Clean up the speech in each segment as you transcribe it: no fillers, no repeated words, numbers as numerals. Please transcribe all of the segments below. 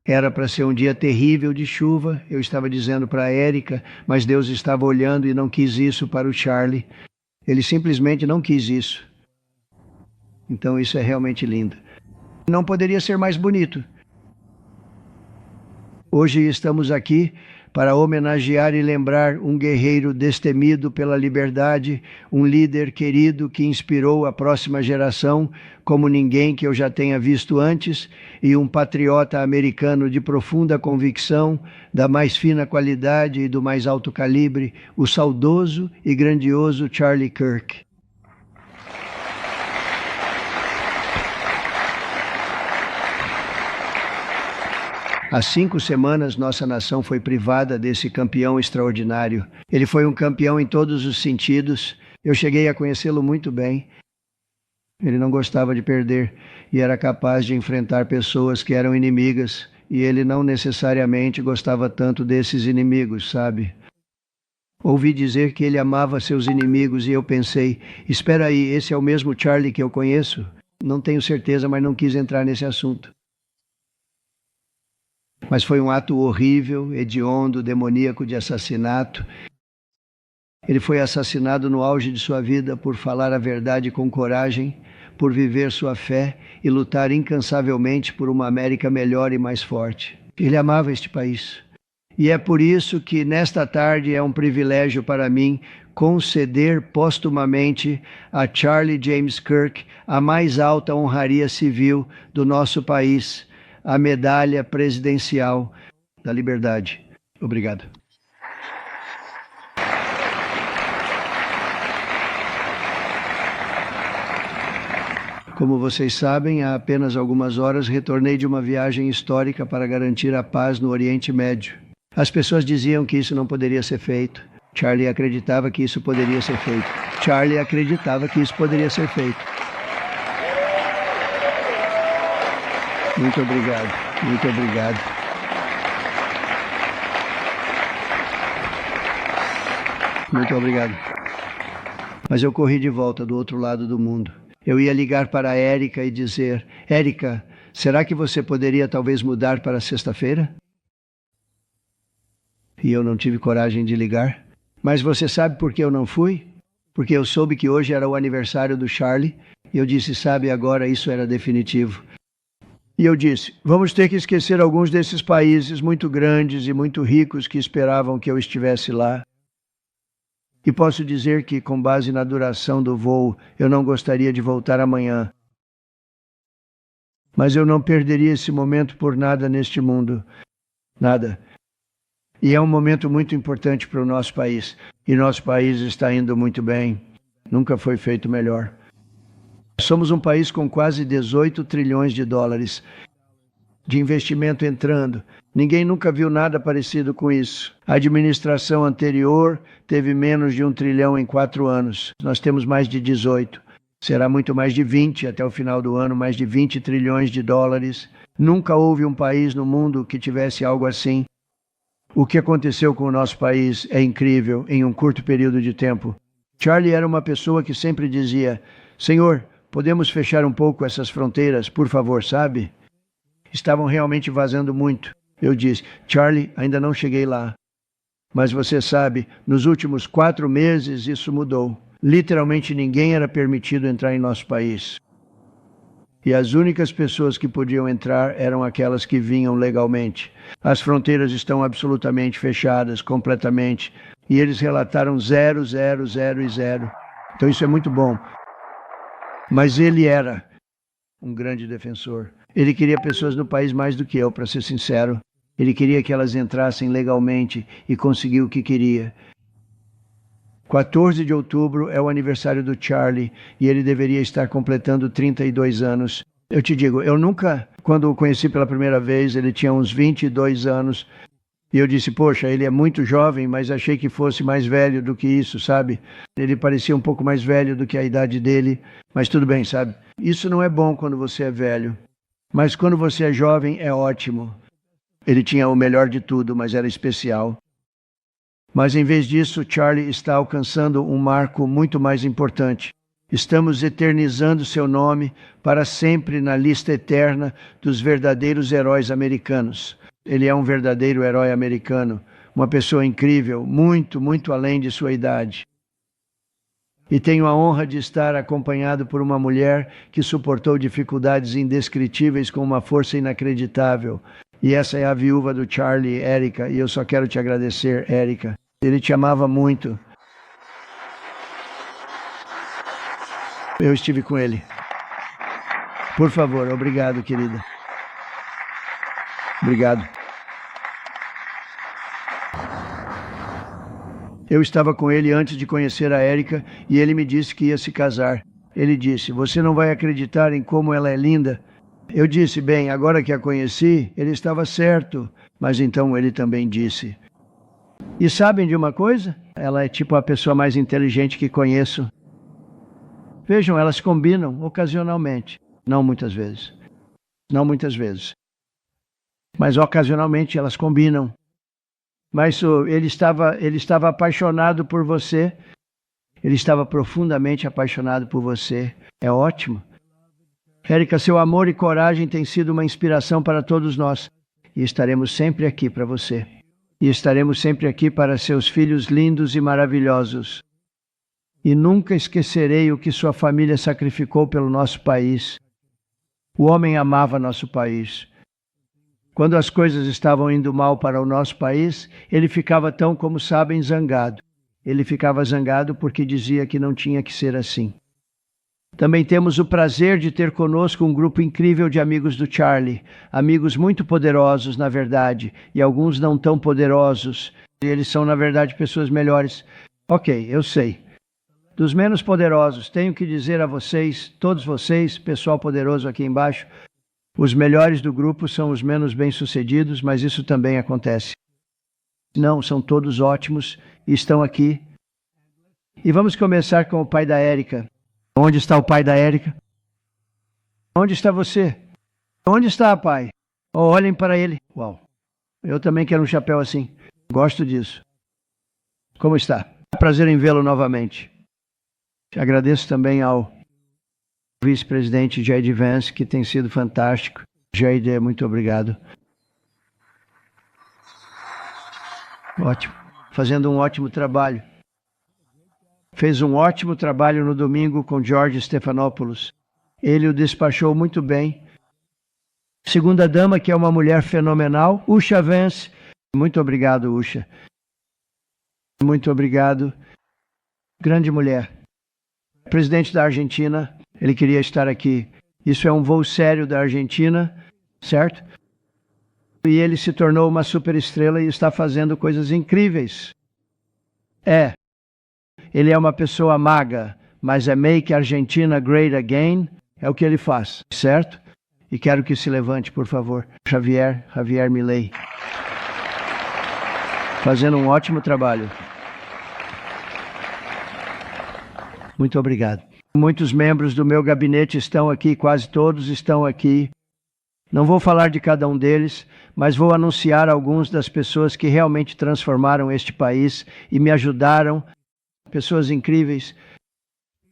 Era para ser um dia terrível de chuva, eu estava dizendo para a Érica, mas Deus estava olhando e não quis isso para o Charlie. Ele simplesmente não quis isso. Então isso é realmente lindo. Não poderia ser mais bonito. Hoje estamos aqui para homenagear e lembrar um guerreiro destemido pela liberdade, um líder querido que inspirou a próxima geração como ninguém que eu já tenha visto antes, e um patriota americano de profunda convicção, da mais fina qualidade e do mais alto calibre, o saudoso e grandioso Charlie Kirk. Há 5 semanas, nossa nação foi privada desse campeão extraordinário. Ele foi um campeão em todos os sentidos. Eu cheguei a conhecê-lo muito bem. Ele não gostava de perder e era capaz de enfrentar pessoas que eram inimigas. E ele não necessariamente gostava tanto desses inimigos, sabe? Ouvi dizer que ele amava seus inimigos e eu pensei, espera aí, esse é o mesmo Charlie que eu conheço? Não tenho certeza, mas não quis entrar nesse assunto. Mas foi um ato horrível, hediondo, demoníaco de assassinato. Ele foi assassinado no auge de sua vida por falar a verdade com coragem, por viver sua fé e lutar incansavelmente por uma América melhor e mais forte. Ele amava este país. E é por isso que nesta tarde é um privilégio para mim conceder postumamente a Charlie James Kirk a mais alta honraria civil do nosso país, a Medalha Presidencial da Liberdade. Obrigado. Como vocês sabem, há apenas algumas horas retornei de uma viagem histórica para garantir a paz no Oriente Médio. As pessoas diziam que isso não poderia ser feito. Charlie acreditava que isso poderia ser feito. Charlie acreditava que isso poderia ser feito. Muito obrigado, muito obrigado. Muito obrigado. Mas eu corri de volta do outro lado do mundo. Eu ia ligar para a Érica e dizer, Érica, será que você poderia talvez mudar para sexta-feira? E eu não tive coragem de ligar. Mas você sabe por que eu não fui? Porque eu soube que hoje era o aniversário do Charlie. E eu disse, sabe, agora isso era definitivo. E eu disse, vamos ter que esquecer alguns desses países muito grandes e muito ricos que esperavam que eu estivesse lá. E posso dizer que, com base na duração do voo, eu não gostaria de voltar amanhã. Mas eu não perderia esse momento por nada neste mundo. Nada. E é um momento muito importante para o nosso país. E nosso país está indo muito bem. Nunca foi feito melhor. Somos um país com quase 18 trilhões de dólares de investimento entrando. Ninguém nunca viu nada parecido com isso. A administração anterior teve menos de 1 trilhão em 4 anos. Nós temos mais de 18. Será muito mais de 20 até o final do ano, mais de 20 trilhões de dólares. Nunca houve um país no mundo que tivesse algo assim. O que aconteceu com o nosso país é incrível em um curto período de tempo. Charlie era uma pessoa que sempre dizia, Senhor, podemos fechar um pouco essas fronteiras, por favor, sabe? Estavam realmente vazando muito. Eu disse, Charlie, ainda não cheguei lá. Mas você sabe, nos últimos 4 meses isso mudou. Literalmente ninguém era permitido entrar em nosso país. E as únicas pessoas que podiam entrar eram aquelas que vinham legalmente. As fronteiras estão absolutamente fechadas, completamente. E eles relataram 0, 0, 0 e 0. Então isso é muito bom. Mas ele era um grande defensor. Ele queria pessoas no país mais do que eu, para ser sincero. Ele queria que elas entrassem legalmente e conseguiu o que queria. 14 de outubro é o aniversário do Charlie e ele deveria estar completando 32 anos. Eu te digo, eu nunca, quando o conheci pela primeira vez, ele tinha uns 22 anos. E eu disse, poxa, ele é muito jovem, mas achei que fosse mais velho do que isso, sabe? Ele parecia um pouco mais velho do que a idade dele, mas tudo bem, sabe? Isso não é bom quando você é velho, mas quando você é jovem é ótimo. Ele tinha o melhor de tudo, mas era especial. Mas em vez disso, Charlie está alcançando um marco muito mais importante. Estamos eternizando seu nome para sempre na lista eterna dos verdadeiros heróis americanos. Ele é um verdadeiro herói americano, uma pessoa incrível, muito, muito além de sua idade. E tenho a honra de estar acompanhado por uma mulher que suportou dificuldades indescritíveis com uma força inacreditável. E essa é a viúva do Charlie, Erica, e eu só quero te agradecer, Erica. Ele te amava muito. Eu estive com ele. Por favor, obrigado, querida. Obrigado. Eu estava com ele antes de conhecer a Erica e ele me disse que ia se casar. Ele disse, você não vai acreditar em como ela é linda. Eu disse, bem, agora que a conheci, ele estava certo. Mas então ele também disse. E sabem de uma coisa? Ela é tipo a pessoa mais inteligente que conheço. Vejam, elas combinam ocasionalmente. Não muitas vezes. Não muitas vezes. Mas ocasionalmente elas combinam. Mas ele estava apaixonado por você. Ele estava profundamente apaixonado por você. É ótimo. Erica, seu amor e coragem têm sido uma inspiração para todos nós. E estaremos sempre aqui para você. E estaremos sempre aqui para seus filhos lindos e maravilhosos. E nunca esquecerei o que sua família sacrificou pelo nosso país. O homem amava nosso país. Quando as coisas estavam indo mal para o nosso país, ele ficava tão, como sabem, zangado. Ele ficava zangado porque dizia que não tinha que ser assim. Também temos o prazer de ter conosco um grupo incrível de amigos do Charlie. Amigos muito poderosos, na verdade, e alguns não tão poderosos. Eles são, na verdade, pessoas melhores. Ok, eu sei. Dos menos poderosos, tenho que dizer a vocês, todos vocês, pessoal poderoso aqui embaixo, os melhores do grupo são os menos bem-sucedidos, mas isso também acontece. Não, são todos ótimos e estão aqui. E vamos começar com o pai da Erica. Onde está o pai da Erica? Onde está você? Onde está, pai? Oh, olhem para ele. Uau, eu também quero um chapéu assim. Gosto disso. Como está? Prazer em vê-lo novamente. Agradeço também ao vice-presidente J.D. Vance, que tem sido fantástico. J.D., muito obrigado. Ótimo. Fazendo um ótimo trabalho. Fez um ótimo trabalho no domingo com George Stephanopoulos. Ele o despachou muito bem. Segunda dama, que é uma mulher fenomenal, Usha Vance. Muito obrigado, Usha. Muito obrigado. Grande mulher. Presidente da Argentina, ele queria estar aqui. Isso é um voo sério da Argentina, certo? E ele se tornou uma superestrela e está fazendo coisas incríveis. Ele é uma pessoa maga, mas é Make Argentina Great Again, é o que ele faz, certo? E quero que se levante, por favor. Javier Milei. Fazendo um ótimo trabalho. Muito obrigado. Muitos membros do meu gabinete estão aqui, quase todos estão aqui. Não vou falar de cada um deles, mas vou anunciar alguns das pessoas que realmente transformaram este país e me ajudaram. Pessoas incríveis.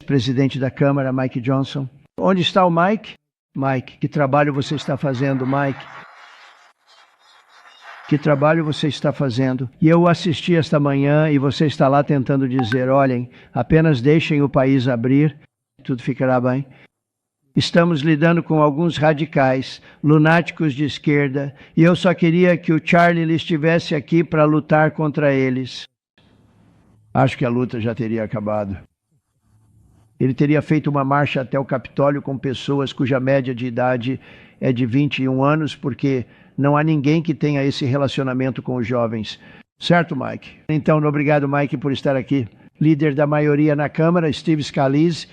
Presidente da Câmara, Mike Johnson. Onde está o Mike? Mike, que trabalho você está fazendo, Mike? Que trabalho você está fazendo? E eu assisti esta manhã e você está lá tentando dizer, olhem, apenas deixem o país abrir, tudo ficará bem. Estamos lidando com alguns radicais, lunáticos de esquerda, e eu só queria que o Charlie estivesse aqui para lutar contra eles. Acho que a luta já teria acabado. Ele teria feito uma marcha até o Capitólio com pessoas cuja média de idade é de 21 anos, porque não há ninguém que tenha esse relacionamento com os jovens. Certo, Mike? Então, obrigado, Mike, por estar aqui. Líder da maioria na Câmara, Steve Scalise.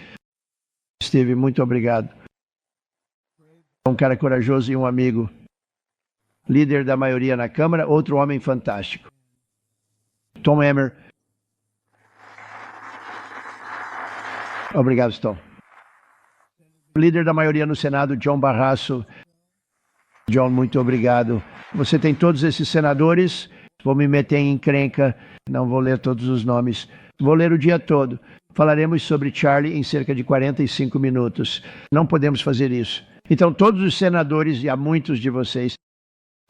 Steve, muito obrigado. Um cara corajoso e um amigo. Líder da maioria na Câmara, outro homem fantástico. Tom Emmer. Obrigado, Tom. Líder da maioria no Senado, John Barrasso. John, muito obrigado. Você tem todos esses senadores, Vou me meter em encrenca, não vou ler todos os nomes. Vou ler o dia todo. Falaremos sobre Charlie em cerca de 45 minutos. Não podemos fazer isso. Então, todos os senadores, e há muitos de vocês,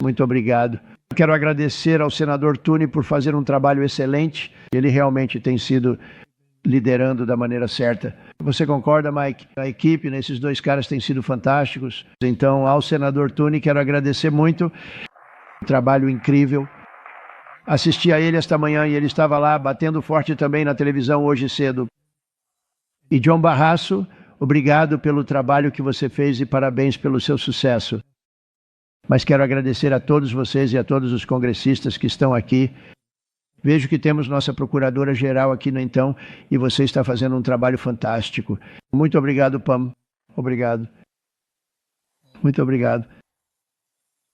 muito obrigado. Quero agradecer ao senador Thune por fazer um trabalho excelente. Ele realmente tem sido liderando da maneira certa. Você concorda, Mike? A equipe, esses dois caras têm sido fantásticos. Então, ao senador Thune, quero agradecer muito. Um trabalho incrível. Assisti a ele esta manhã e ele estava lá batendo forte também na televisão hoje cedo. E John Barrasso, obrigado pelo trabalho que você fez e parabéns pelo seu sucesso. Mas quero agradecer a todos vocês e a todos os congressistas que estão aqui. Vejo que temos nossa procuradora-geral aqui no Então e você está fazendo um trabalho fantástico. Muito obrigado, Pam. Obrigado. Muito obrigado.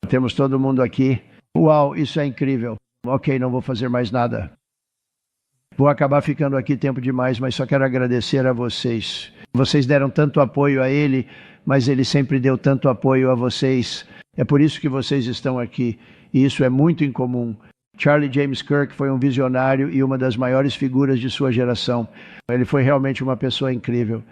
Temos todo mundo aqui. Uau, isso é incrível. Ok, não vou fazer mais nada. Vou acabar ficando aqui tempo demais, mas só quero agradecer a vocês. Vocês deram tanto apoio a ele, mas ele sempre deu tanto apoio a vocês. É por isso que vocês estão aqui, e isso é muito incomum. Charlie James Kirk foi um visionário e uma das maiores figuras de sua geração. Ele foi realmente uma pessoa incrível.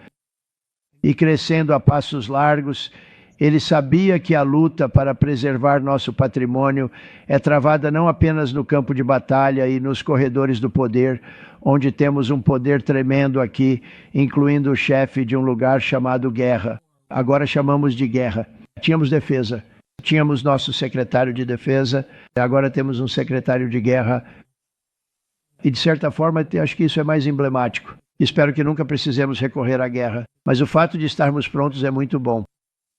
E crescendo a passos largos, ele sabia que a luta para preservar nosso patrimônio é travada não apenas no campo de batalha e nos corredores do poder, onde temos um poder tremendo aqui, incluindo o chefe de um lugar chamado guerra. Agora chamamos de guerra. Tínhamos defesa. Tínhamos nosso secretário de defesa, agora temos um secretário de guerra. E, de certa forma, acho que isso é mais emblemático. Espero que nunca precisemos recorrer à guerra. Mas o fato de estarmos prontos é muito bom.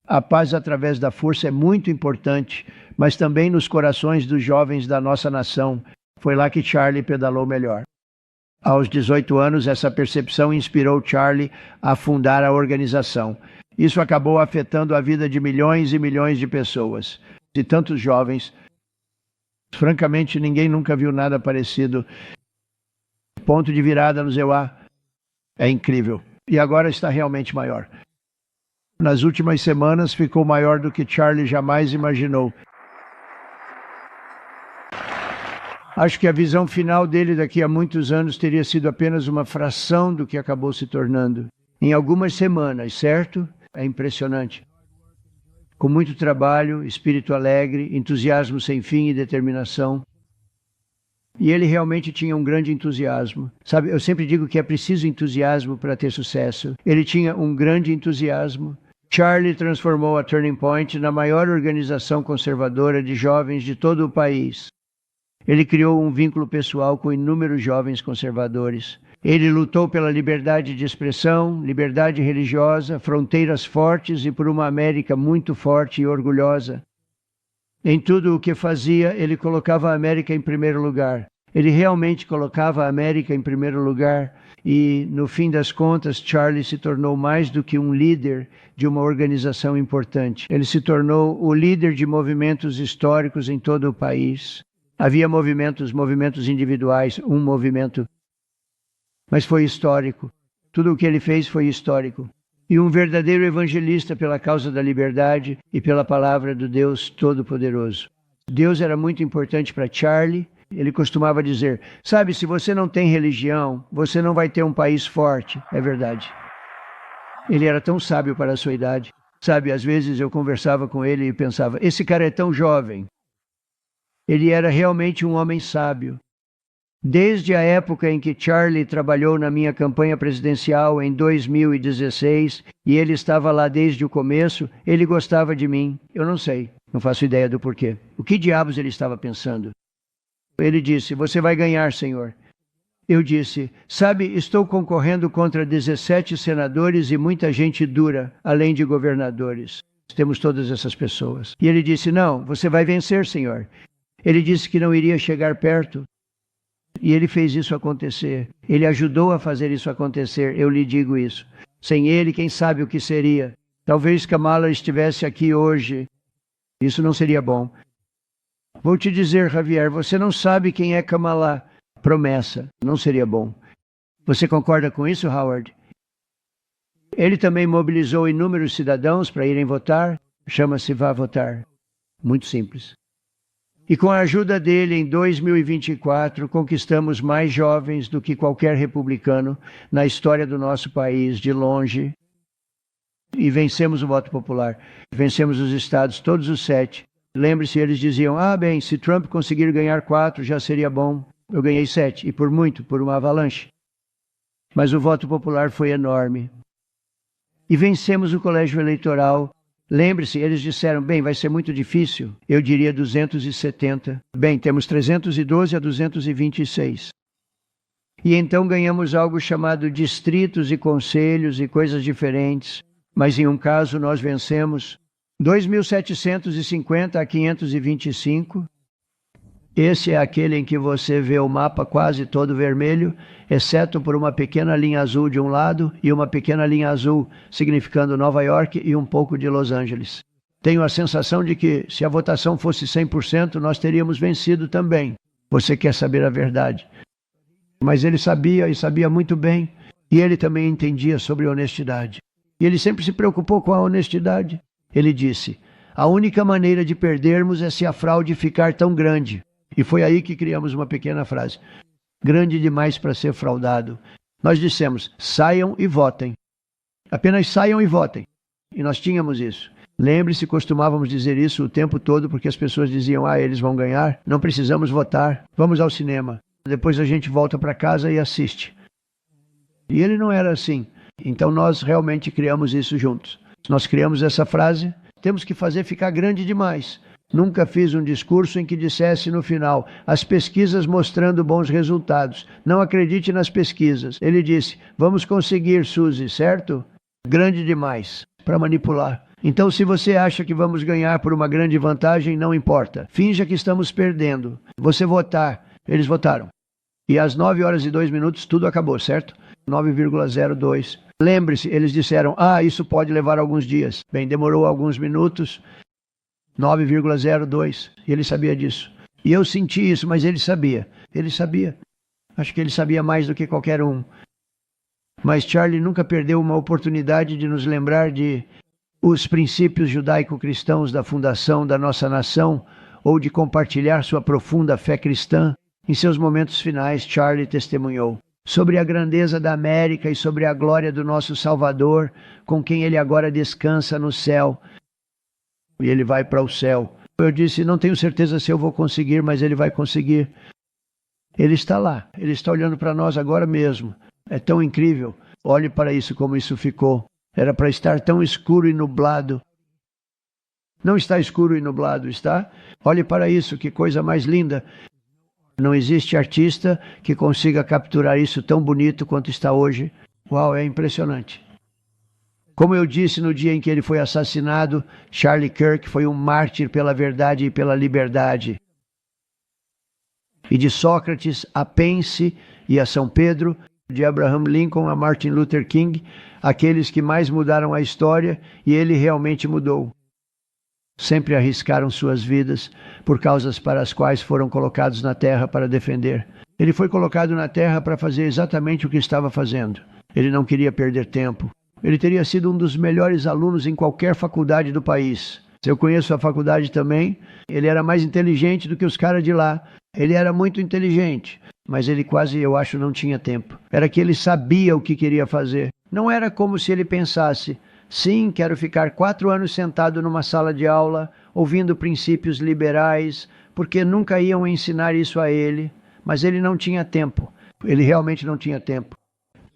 A paz através da força é muito importante, mas também nos corações dos jovens da nossa nação. Foi lá que Charlie pedalou melhor. Aos 18 anos, essa percepção inspirou Charlie a fundar a organização. Isso acabou afetando a vida de milhões e milhões de pessoas. E tantos jovens. Francamente, ninguém nunca viu nada parecido. Ponto de virada no Zeuá é incrível. E agora está realmente maior. Nas últimas semanas ficou maior do que Charlie jamais imaginou. Acho que a visão final dele daqui a muitos anos teria sido apenas uma fração do que acabou se tornando. Em algumas semanas, certo? É impressionante. Com muito trabalho, espírito alegre, entusiasmo sem fim e determinação. E ele realmente tinha um grande entusiasmo. Sabe, eu sempre digo que é preciso entusiasmo para ter sucesso. Ele tinha um grande entusiasmo. Charlie transformou a Turning Point na maior organização conservadora de jovens de todo o país. Ele criou um vínculo pessoal com inúmeros jovens conservadores. Ele lutou pela liberdade de expressão, liberdade religiosa, fronteiras fortes e por uma América muito forte e orgulhosa. Em tudo o que fazia, ele colocava a América em primeiro lugar. Ele realmente colocava a América em primeiro lugar. E, no fim das contas, Charlie se tornou mais do que um líder de uma organização importante. Ele se tornou o líder de movimentos históricos em todo o país. Havia movimentos individuais, um movimento. Mas foi histórico. Tudo o que ele fez foi histórico. E um verdadeiro evangelista pela causa da liberdade e pela palavra do Deus Todo-Poderoso. Deus era muito importante para Charlie. Ele costumava dizer, sabe, se você não tem religião, você não vai ter um país forte. É verdade. Ele era tão sábio para a sua idade. Sabe, às vezes eu conversava com ele e pensava, esse cara é tão jovem. Ele era realmente um homem sábio. Desde a época em que Charlie trabalhou na minha campanha presidencial em 2016, e ele estava lá desde o começo, ele gostava de mim. Eu não sei, não faço ideia do porquê. O que diabos ele estava pensando? Ele disse, você vai ganhar, senhor. Eu disse, sabe, estou concorrendo contra 17 senadores e muita gente dura, além de governadores. Temos todas essas pessoas. E ele disse, não, você vai vencer, senhor. Ele disse que não iria chegar perto. E ele fez isso acontecer. Ele ajudou a fazer isso acontecer, eu lhe digo isso. Sem ele, quem sabe o que seria? Talvez Kamala estivesse aqui hoje. Isso não seria bom. Vou te dizer, Javier, você não sabe quem é Kamala. Promessa, não seria bom. Você concorda com isso, Howard? Ele também mobilizou inúmeros cidadãos para irem votar. Chama-se Vá Votar. Muito simples. E com a ajuda dele, em 2024, conquistamos mais jovens do que qualquer republicano na história do nosso país, de longe. E vencemos o voto popular. Vencemos os estados, todos os 7. Lembre-se, eles diziam, bem, se Trump conseguir ganhar 4, já seria bom. Eu ganhei 7, e por muito, por uma avalanche. Mas o voto popular foi enorme. E vencemos o colégio eleitoral. Lembre-se, eles disseram, bem, vai ser muito difícil. Eu diria 270. Bem, temos 312 a 226. E então ganhamos algo chamado distritos e conselhos e coisas diferentes. Mas em um caso nós vencemos 2.750 a 525. Esse é aquele em que você vê o mapa quase todo vermelho, exceto por uma pequena linha azul de um lado e uma pequena linha azul significando Nova York e um pouco de Los Angeles. Tenho a sensação de que, se a votação fosse 100%, nós teríamos vencido também. Você quer saber a verdade. Mas ele sabia, e sabia muito bem, e ele também entendia sobre honestidade. E ele sempre se preocupou com a honestidade. Ele disse, a única maneira de perdermos é se a fraude ficar tão grande. E foi aí que criamos uma pequena frase. Grande demais para ser fraudado. Nós dissemos, saiam e votem. Apenas saiam e votem. E nós tínhamos isso. Lembre-se, costumávamos dizer isso o tempo todo, porque as pessoas diziam, eles vão ganhar, não precisamos votar, vamos ao cinema. Depois a gente volta para casa e assiste. E ele não era assim. Então nós realmente criamos isso juntos. Nós criamos essa frase, temos que fazer ficar grande demais. Nunca fiz um discurso em que dissesse no final, as pesquisas mostrando bons resultados. Não acredite nas pesquisas. Ele disse, vamos conseguir, Suzy, certo? Grande demais para manipular. Então, se você acha que vamos ganhar por uma grande vantagem, não importa. Finja que estamos perdendo. Você votar. Eles votaram. E às 9h02 tudo acabou, certo? 9,02. Lembre-se, eles disseram, isso pode levar alguns dias. Bem, demorou alguns minutos. 9,02. E ele sabia disso. E eu senti isso, mas ele sabia. Ele sabia. Acho que ele sabia mais do que qualquer um. Mas Charlie nunca perdeu uma oportunidade de nos lembrar de os princípios judaico-cristãos da fundação da nossa nação ou de compartilhar sua profunda fé cristã. Em seus momentos finais, Charlie testemunhou sobre a grandeza da América e sobre a glória do nosso Salvador, com quem ele agora descansa no céu. E ele vai para o céu. Eu disse, não tenho certeza se eu vou conseguir, mas ele vai conseguir. Ele está lá, ele está olhando para nós agora mesmo. É tão incrível. Olhe para isso, como isso ficou. Era para estar tão escuro e nublado. Não está escuro e nublado, está? Olhe para isso, que coisa mais linda. Não existe artista que consiga capturar isso tão bonito quanto está hoje. Uau, é impressionante. Como eu disse no dia em que ele foi assassinado, Charlie Kirk foi um mártir pela verdade e pela liberdade. E de Sócrates a Pence e a São Pedro, de Abraham Lincoln a Martin Luther King, aqueles que mais mudaram a história, e ele realmente mudou. Sempre arriscaram suas vidas por causas para as quais foram colocados na terra para defender. Ele foi colocado na terra para fazer exatamente o que estava fazendo. Ele não queria perder tempo. Ele teria sido um dos melhores alunos em qualquer faculdade do país. Eu conheço a faculdade também. Ele era mais inteligente do que os caras de lá. Ele era muito inteligente, mas ele quase, eu acho, não tinha tempo. Era que ele sabia o que queria fazer. Não era como se ele pensasse, sim, quero ficar 4 anos sentado numa sala de aula, ouvindo princípios liberais, porque nunca iam ensinar isso a ele. Mas ele não tinha tempo. Ele realmente não tinha tempo.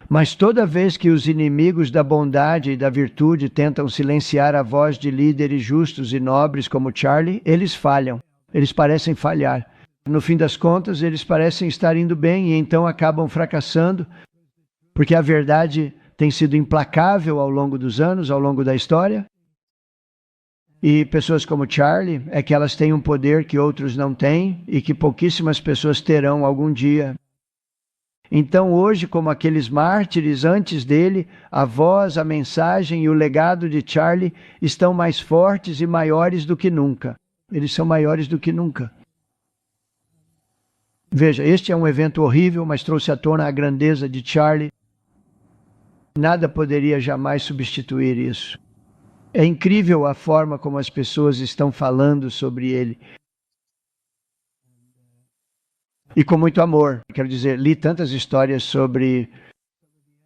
Mas toda vez que os inimigos da bondade e da virtude tentam silenciar a voz de líderes justos e nobres como Charlie, eles falham. Eles parecem falhar. No fim das contas, eles parecem estar indo bem e então acabam fracassando, porque a verdade tem sido implacável ao longo dos anos, ao longo da história. E pessoas como Charlie, é que elas têm um poder que outros não têm e que pouquíssimas pessoas terão algum dia. Então hoje, como aqueles mártires antes dele, a voz, a mensagem e o legado de Charlie estão mais fortes e maiores do que nunca. Eles são maiores do que nunca. Veja, este é um evento horrível, mas trouxe à tona a grandeza de Charlie. Nada poderia jamais substituir isso. É incrível a forma como as pessoas estão falando sobre ele. e com muito amor. Quero dizer, li tantas histórias sobre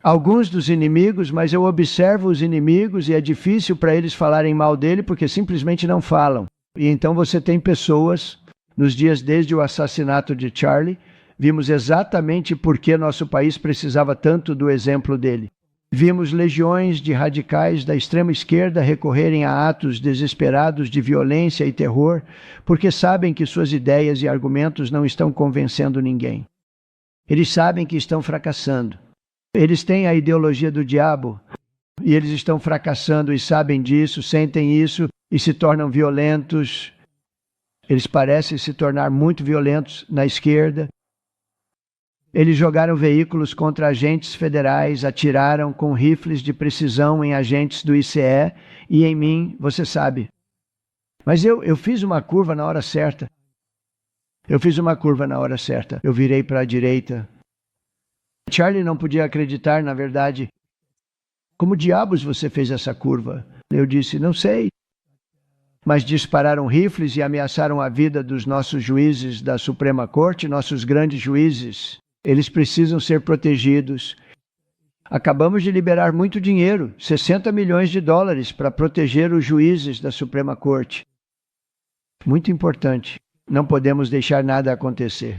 alguns dos inimigos, mas eu observo os inimigos e é difícil para eles falarem mal dele porque simplesmente não falam. E então você tem pessoas, nos dias desde o assassinato de Charlie, vimos exatamente por que nosso país precisava tanto do exemplo dele. Vimos legiões de radicais da extrema esquerda recorrerem a atos desesperados de violência e terror, porque sabem que suas ideias e argumentos não estão convencendo ninguém. Eles sabem que estão fracassando. Eles têm a ideologia do diabo e eles estão fracassando e sabem disso, sentem isso e se tornam violentos. Eles parecem se tornar muito violentos na esquerda. Eles jogaram veículos contra agentes federais, atiraram com rifles de precisão em agentes do ICE e em mim, você sabe. Mas eu fiz uma curva na hora certa. Eu virei para a direita. Charlie não podia acreditar, na verdade. Como diabos você fez essa curva? Eu disse, não sei. Mas dispararam rifles e ameaçaram a vida dos nossos juízes da Suprema Corte, nossos grandes juízes. Eles precisam ser protegidos. Acabamos de liberar muito dinheiro, 60 milhões de dólares, para proteger os juízes da Suprema Corte. Muito importante. Não podemos deixar nada acontecer.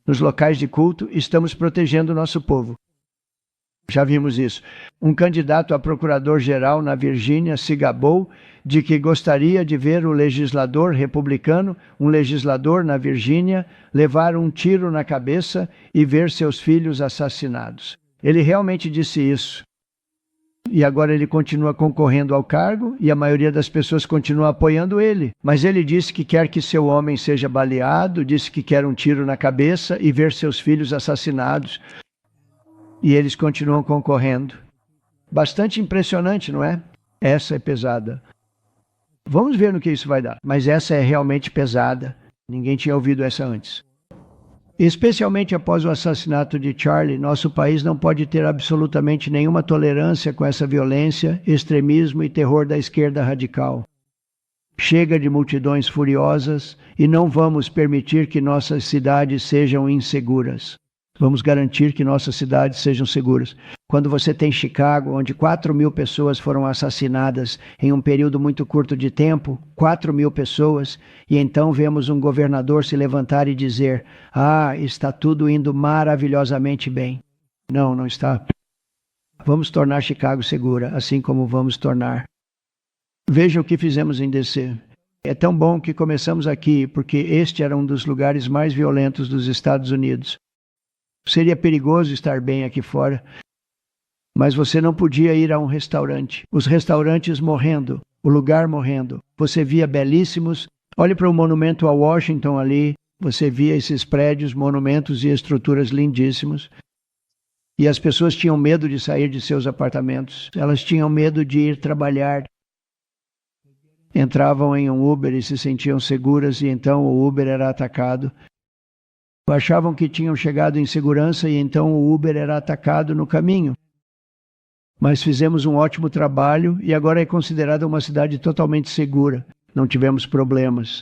Nos locais de culto, estamos protegendo o nosso povo. Já vimos isso. Um candidato a procurador-geral na Virgínia se gabou de que gostaria de ver o legislador republicano, um legislador na Virgínia, levar um tiro na cabeça e ver seus filhos assassinados. Ele realmente disse isso. E agora ele continua concorrendo ao cargo e a maioria das pessoas continua apoiando ele. Mas ele disse que quer que seu homem seja baleado, disse que quer um tiro na cabeça e ver seus filhos assassinados. E eles continuam concorrendo. Bastante impressionante, não é? Essa é pesada. Vamos ver no que isso vai dar. Mas essa é realmente pesada. Ninguém tinha ouvido essa antes. Especialmente após o assassinato de Charlie, nosso país não pode ter absolutamente nenhuma tolerância com essa violência, extremismo e terror da esquerda radical. Chega de multidões furiosas e não vamos permitir que nossas cidades sejam inseguras. Vamos garantir que nossas cidades sejam seguras. Quando você tem Chicago, onde 4.000 pessoas foram assassinadas em um período muito curto de tempo, 4.000 pessoas, e então vemos um governador se levantar e dizer, está tudo indo maravilhosamente bem. Não, não está. Vamos tornar Chicago segura, assim como vamos tornar. Veja o que fizemos em DC. É tão bom que começamos aqui, porque este era um dos lugares mais violentos dos Estados Unidos. Seria perigoso estar bem aqui fora, mas você não podia ir a um restaurante. Os restaurantes morrendo, o lugar morrendo. Você via belíssimos. Olhe para o monumento a Washington ali. Você via esses prédios, monumentos e estruturas lindíssimos. E as pessoas tinham medo de sair de seus apartamentos. Elas tinham medo de ir trabalhar. Entravam em um Uber e se sentiam seguras e então o Uber era atacado. Achavam que tinham chegado em segurança e então o Uber era atacado no caminho. Mas fizemos um ótimo trabalho e agora é considerada uma cidade totalmente segura. Não tivemos problemas.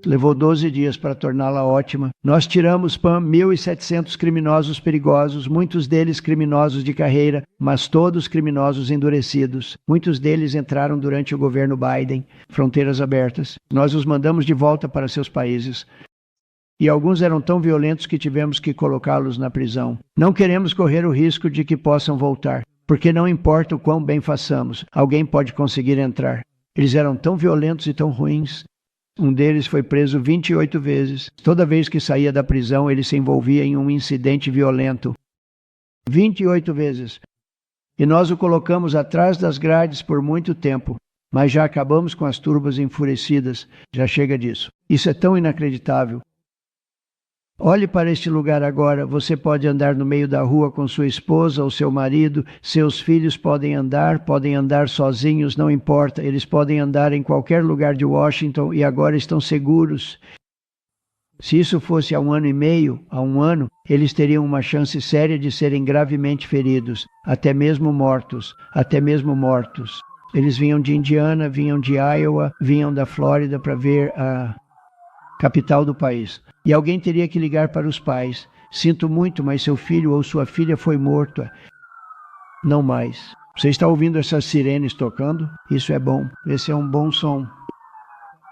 Levou 12 dias para torná-la ótima. Nós tiramos 1.700 criminosos perigosos, muitos deles criminosos de carreira, mas todos criminosos endurecidos. Muitos deles entraram durante o governo Biden, fronteiras abertas. Nós os mandamos de volta para seus países. E alguns eram tão violentos que tivemos que colocá-los na prisão. Não queremos correr o risco de que possam voltar, porque não importa o quão bem façamos, alguém pode conseguir entrar. Eles eram tão violentos e tão ruins. Um deles foi preso 28 vezes. Toda vez que saía da prisão, ele se envolvia em um incidente violento. 28 vezes. E nós o colocamos atrás das grades por muito tempo. Mas já acabamos com as turbas enfurecidas. Já chega disso. Isso é tão inacreditável. Olhe para este lugar agora. Você pode andar no meio da rua com sua esposa ou seu marido. Seus filhos podem andar sozinhos, não importa. Eles podem andar em qualquer lugar de Washington e agora estão seguros. Se isso fosse há 1 ano e meio, há 1 ano, eles teriam uma chance séria de serem gravemente feridos, até mesmo mortos. Eles vinham de Indiana, vinham de Iowa, vinham da Flórida para ver capital do país. E alguém teria que ligar para os pais. Sinto muito, mas seu filho ou sua filha foi morto. Não mais. Você está ouvindo essas sirenes tocando? Isso é bom. Esse é um bom som.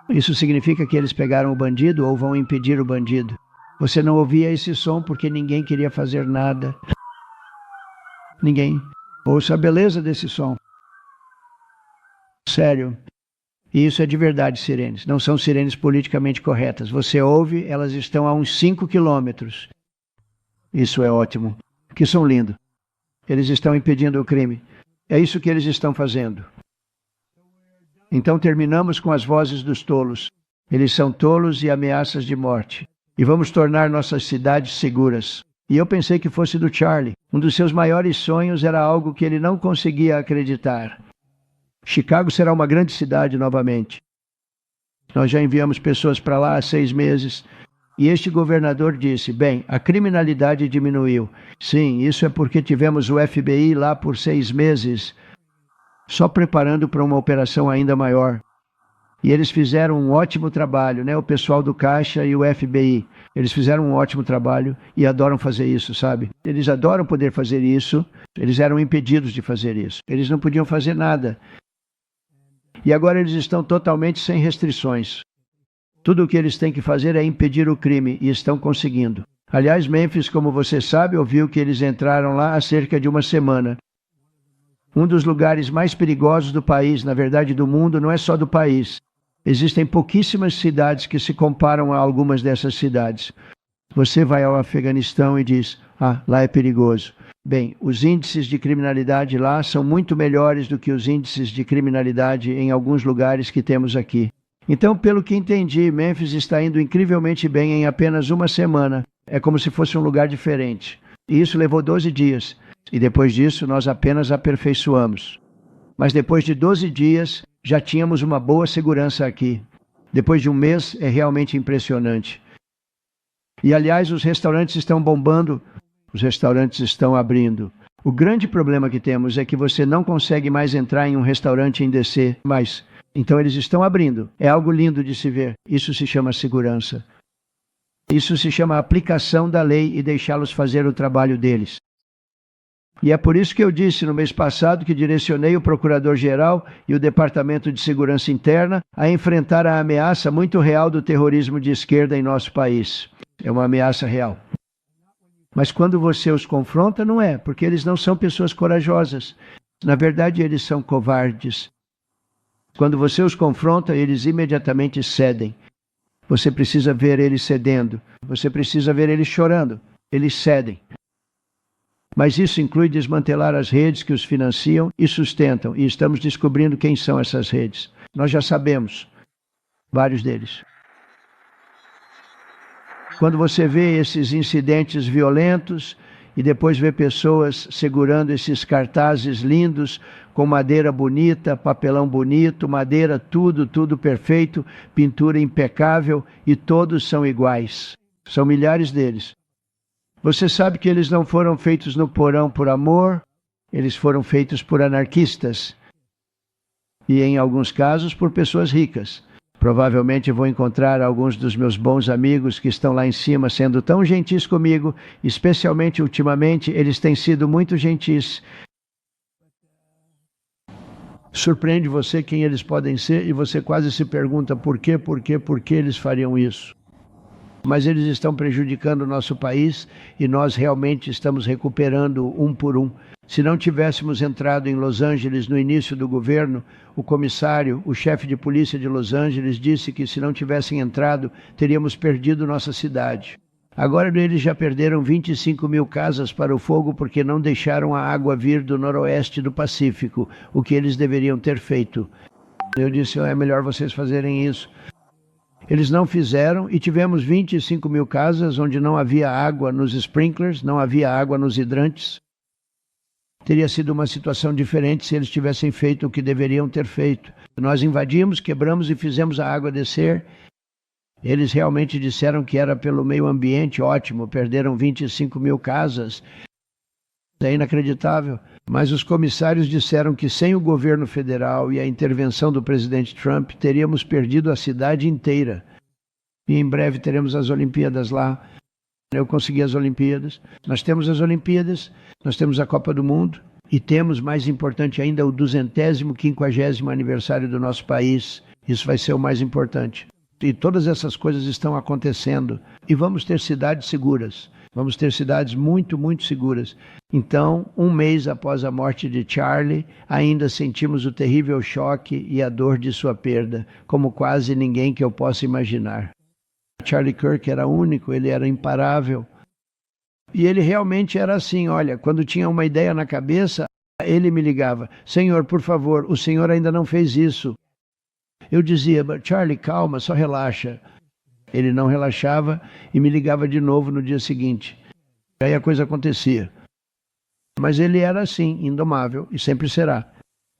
Isso significa que eles pegaram o bandido ou vão impedir o bandido. Você não ouvia esse som porque ninguém queria fazer nada. Ninguém. Ouça a beleza desse som. Sério. E isso é de verdade, sirenes. Não são sirenes politicamente corretas. Você ouve, elas estão a uns 5 quilômetros. Isso é ótimo. Que som lindo. Eles estão impedindo o crime. É isso que eles estão fazendo. Então terminamos com as vozes dos tolos. Eles são tolos e ameaças de morte. E vamos tornar nossas cidades seguras. E eu pensei que fosse do Charlie. Um dos seus maiores sonhos era algo que ele não conseguia acreditar. Chicago será uma grande cidade novamente. Nós já enviamos pessoas para lá há 6 meses. E este governador disse, bem, a criminalidade diminuiu. Sim, isso é porque tivemos o FBI lá por 6 meses, só preparando para uma operação ainda maior. E eles fizeram um ótimo trabalho, né? O pessoal do Caixa e o FBI. Eles fizeram um ótimo trabalho e adoram fazer isso, sabe? Eles adoram poder fazer isso. Eles eram impedidos de fazer isso. Eles não podiam fazer nada. E agora eles estão totalmente sem restrições. Tudo o que eles têm que fazer é impedir o crime e estão conseguindo. Aliás, Memphis, como você sabe, ouviu que eles entraram lá há cerca de uma semana. Um dos lugares mais perigosos do país, na verdade do mundo, não é só do país. Existem pouquíssimas cidades que se comparam a algumas dessas cidades. Você vai ao Afeganistão e diz, lá é perigoso. Bem, os índices de criminalidade lá são muito melhores do que os índices de criminalidade em alguns lugares que temos aqui. Então, pelo que entendi, Memphis está indo incrivelmente bem em apenas uma semana. É como se fosse um lugar diferente. E isso levou 12 dias. E depois disso, nós apenas aperfeiçoamos. Mas depois de 12 dias, já tínhamos uma boa segurança aqui. Depois de um mês, é realmente impressionante. E, aliás, os restaurantes estão bombando. Os restaurantes estão abrindo. O grande problema que temos é que você não consegue mais entrar em um restaurante em DC, mas... Então eles estão abrindo. É algo lindo de se ver. Isso se chama segurança. Isso se chama aplicação da lei e deixá-los fazer o trabalho deles. E é por isso que eu disse no mês passado que direcionei o Procurador-Geral e o Departamento de Segurança Interna a enfrentar a ameaça muito real do terrorismo de esquerda em nosso país. É uma ameaça real. Mas quando você os confronta, não é, porque eles não são pessoas corajosas. Na verdade, eles são covardes. Quando você os confronta, eles imediatamente cedem. Você precisa ver eles cedendo. Você precisa ver eles chorando. Eles cedem. Mas isso inclui desmantelar as redes que os financiam e sustentam. E estamos descobrindo quem são essas redes. Nós já sabemos. Vários deles. Quando você vê esses incidentes violentos e depois vê pessoas segurando esses cartazes lindos, com madeira bonita, papelão bonito, madeira, tudo perfeito, pintura impecável, e todos são iguais. São milhares deles. Você sabe que eles não foram feitos no porão por amor, eles foram feitos por anarquistas. E em alguns casos por pessoas ricas. Provavelmente vou encontrar alguns dos meus bons amigos que estão lá em cima sendo tão gentis comigo, especialmente ultimamente, eles têm sido muito gentis. Surpreende você quem eles podem ser e você quase se pergunta por que eles fariam isso. Mas eles estão prejudicando o nosso país e nós realmente estamos recuperando um por um. Se não tivéssemos entrado em Los Angeles no início do governo, o comissário, o chefe de polícia de Los Angeles, disse que se não tivessem entrado, teríamos perdido nossa cidade. Agora eles já perderam 25 mil casas para o fogo porque não deixaram a água vir do noroeste do Pacífico, o que eles deveriam ter feito. Eu disse, é melhor vocês fazerem isso. Eles não fizeram e tivemos 25 mil casas onde não havia água nos sprinklers, não havia água nos hidrantes. Teria sido uma situação diferente se eles tivessem feito o que deveriam ter feito. Nós invadimos, quebramos e fizemos a água descer. Eles realmente disseram que era pelo meio ambiente, ótimo, perderam 25 mil casas. É inacreditável. Mas os comissários disseram que sem o governo federal e a intervenção do presidente Trump, teríamos perdido a cidade inteira. e em breve teremos as Olimpíadas lá. Eu consegui as Olimpíadas. Nós temos as Olimpíadas, nós temos a Copa do Mundo e temos, mais importante ainda, o 250º, 50º aniversário do nosso país. Isso vai ser o mais importante. E todas essas coisas estão acontecendo. E vamos ter cidades seguras. Vamos ter cidades muito, muito seguras. Então, um mês após a morte de Charlie, ainda sentimos o terrível choque e a dor de sua perda, como quase ninguém que eu possa imaginar. Charlie Kirk era único, ele era imparável. E ele realmente era assim, olha, quando tinha uma ideia na cabeça, ele me ligava: Senhor, por favor, o senhor ainda não fez isso. Eu dizia: Charlie, calma, só relaxa. Ele não relaxava e me ligava de novo no dia seguinte. Aí a coisa acontecia. Mas ele era assim, indomável, e sempre será.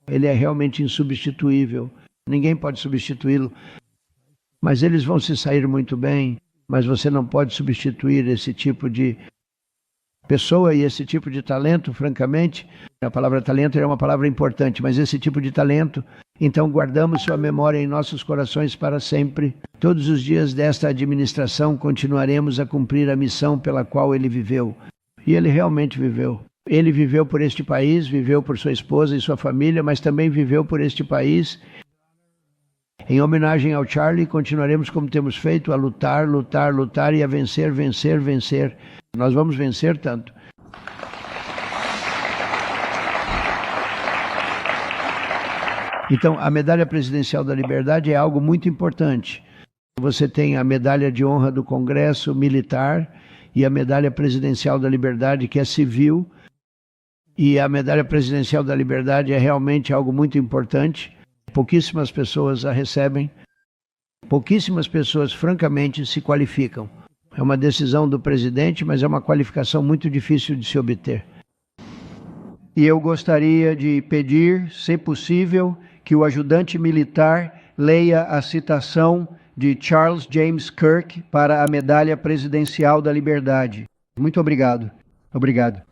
Ele é realmente insubstituível. Ninguém pode substituí-lo. Mas eles vão se sair muito bem, mas você não pode substituir esse tipo de pessoa e esse tipo de talento, francamente. A palavra talento é uma palavra importante, mas esse tipo de talento, então guardamos sua memória em nossos corações para sempre. Todos os dias desta administração continuaremos a cumprir a missão pela qual ele viveu. E ele realmente viveu. Ele viveu por este país, viveu por sua esposa e sua família, mas também viveu por este país. Em homenagem ao Charlie, continuaremos como temos feito, a lutar, lutar, lutar e a vencer, vencer, vencer. Nós vamos vencer tanto. Então, a Medalha Presidencial da Liberdade é algo muito importante. Você tem a Medalha de Honra do Congresso Militar e a Medalha Presidencial da Liberdade, que é civil. E a Medalha Presidencial da Liberdade é realmente algo muito importante. Pouquíssimas pessoas a recebem. Pouquíssimas pessoas, francamente, se qualificam. É uma decisão do presidente, mas é uma qualificação muito difícil de se obter. E eu gostaria de pedir, se possível, que o ajudante militar leia a citação de Charles James Kirk para a Medalha Presidencial da Liberdade. Muito obrigado. Obrigado.